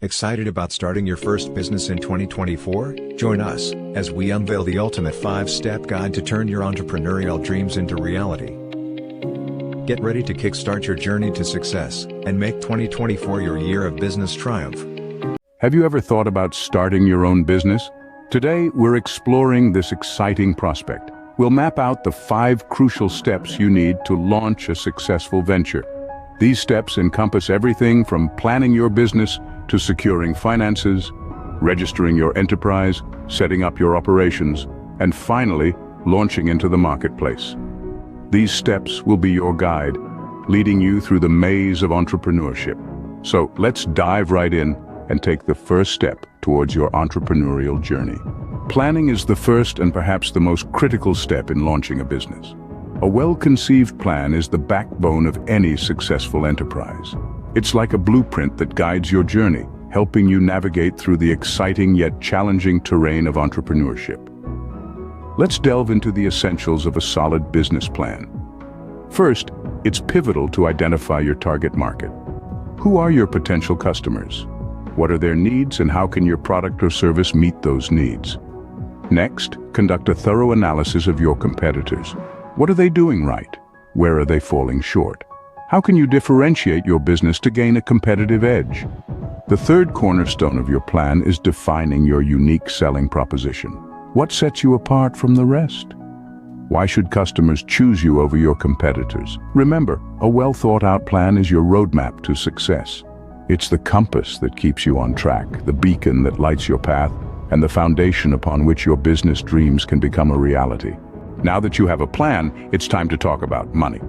Excited about starting your first business in 2024? Join us as we unveil the ultimate 5-step guide to turn your entrepreneurial dreams into reality. Get ready to kickstart your journey to success and make 2024 your year of business triumph. Have you ever thought about starting your own business? Today, we're exploring this exciting prospect. We'll map out the 5 crucial steps you need to launch a successful venture. These steps encompass everything from planning your business to securing finances, registering your enterprise, setting up your operations, and finally, launching into the marketplace. These steps will be your guide, leading you through the maze of entrepreneurship. So let's dive right in and take the first step towards your entrepreneurial journey. Planning is the first and perhaps the most critical step in launching a business. A well-conceived plan is the backbone of any successful enterprise. It's like a blueprint that guides your journey, helping you navigate through the exciting yet challenging terrain of entrepreneurship. Let's delve into the essentials of a solid business plan. First, it's pivotal to identify your target market. Who are your potential customers? What are their needs and how can your product or service meet those needs? Next, conduct a thorough analysis of your competitors. What are they doing right? Where are they falling short? How can you differentiate your business to gain a competitive edge? The third cornerstone of your plan is defining your unique selling proposition. What sets you apart from the rest? Why should customers choose you over your competitors? Remember, a well-thought-out plan is your roadmap to success. It's the compass that keeps you on track, the beacon that lights your path, and the foundation upon which your business dreams can become a reality. Now that you have a plan, it's time to talk about money.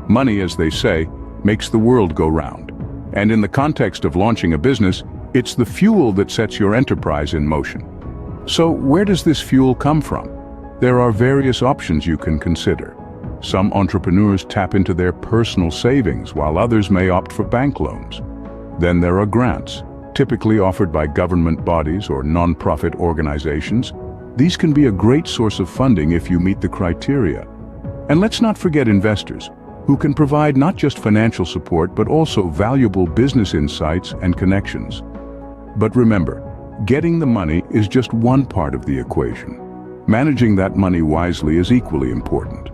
Money, as they say, makes the world go round. And in the context of launching a business, it's the fuel that sets your enterprise in motion. So where does this fuel come from? There are various options you can consider. Some entrepreneurs tap into their personal savings, while others may opt for bank loans. Then there are grants, typically offered by government bodies or non-profit organizations. These can be a great source of funding if you meet the criteria. And let's not forget investors, who can provide not just financial support but also valuable business insights and connections. But remember, getting the money is just one part of the equation. Managing that money wisely is equally important.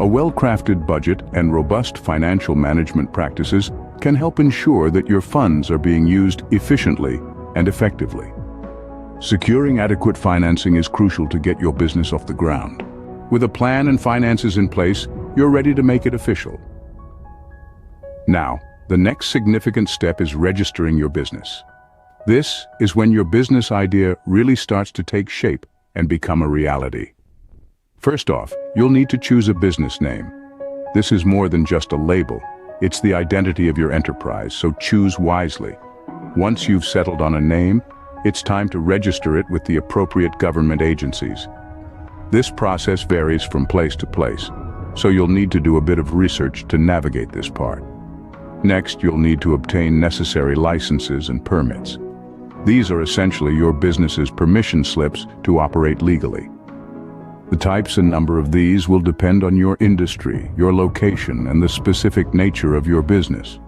A well-crafted budget and robust financial management practices can help ensure that your funds are being used efficiently and effectively. Securing adequate financing is crucial to get your business off the ground. With a plan and finances in place, you're ready to make it official. Now, the next significant step is registering your business. This is when your business idea really starts to take shape and become a reality. First off, you'll need to choose a business name. This is more than just a label. It's the identity of your enterprise, so choose wisely. Once you've settled on a name, it's time to register it with the appropriate government agencies. This process varies from place to place, so you'll need to do a bit of research to navigate this part. Next, you'll need to obtain necessary licenses and permits. These are essentially your business's permission slips to operate legally. The types and number of these will depend on your industry, your location, and the specific nature of your business.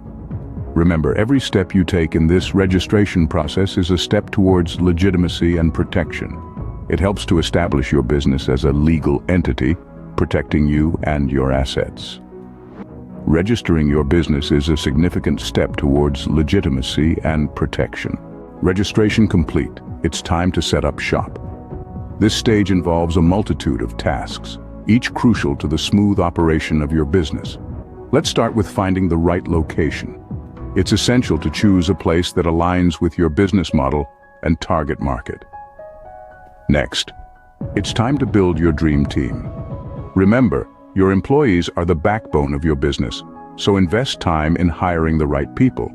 Remember, every step you take in this registration process is a step towards legitimacy and protection. It helps to establish your business as a legal entity, protecting you and your assets. Registering your business is a significant step towards legitimacy and protection. Registration complete, it's time to set up shop. This stage involves a multitude of tasks, each crucial to the smooth operation of your business. Let's start with finding the right location. It's essential to choose a place that aligns with your business model and target market. Next, it's time to build your dream team. Remember, your employees are the backbone of your business, so invest time in hiring the right people.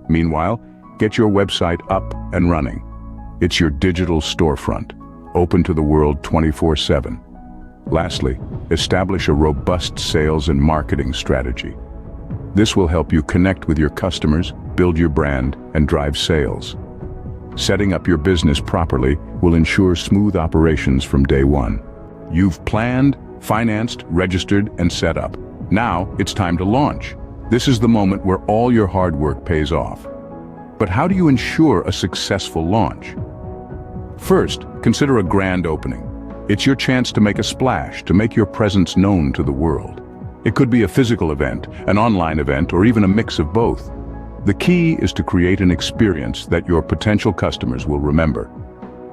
Meanwhile, get your website up and running. It's your digital storefront, open to the world 24/7. Lastly, establish a robust sales and marketing strategy. This will help you connect with your customers, build your brand, and drive sales. Setting up your business properly will ensure smooth operations from day one. You've planned, financed, registered, and set up. Now it's time to launch. This is the moment where all your hard work pays off. But how do you ensure a successful launch? First, consider a grand opening. It's your chance to make a splash, to make your presence known to the world. It could be a physical event, an online event, or even a mix of both. The key is to create an experience that your potential customers will remember.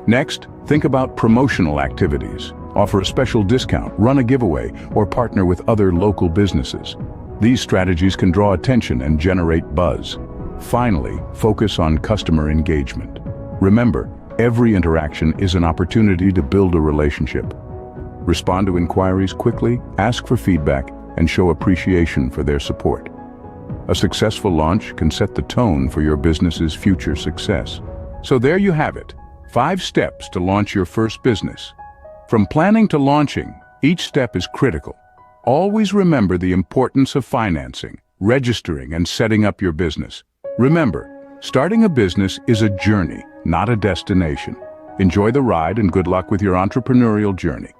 Next, think about promotional activities. Offer a special discount, run a giveaway, or partner with other local businesses. These strategies can draw attention and generate buzz. Finally, focus on customer engagement. Remember, every interaction is an opportunity to build a relationship. Respond to inquiries quickly, ask for feedback, and show appreciation for their support. A successful launch can set the tone for your business's future success. So there you have it, 5 steps to launch your first business. From planning to launching, each step is critical. Always remember the importance of financing, registering, and setting up your business. Remember, starting a business is a journey, not a destination. Enjoy the ride and good luck with your entrepreneurial journey.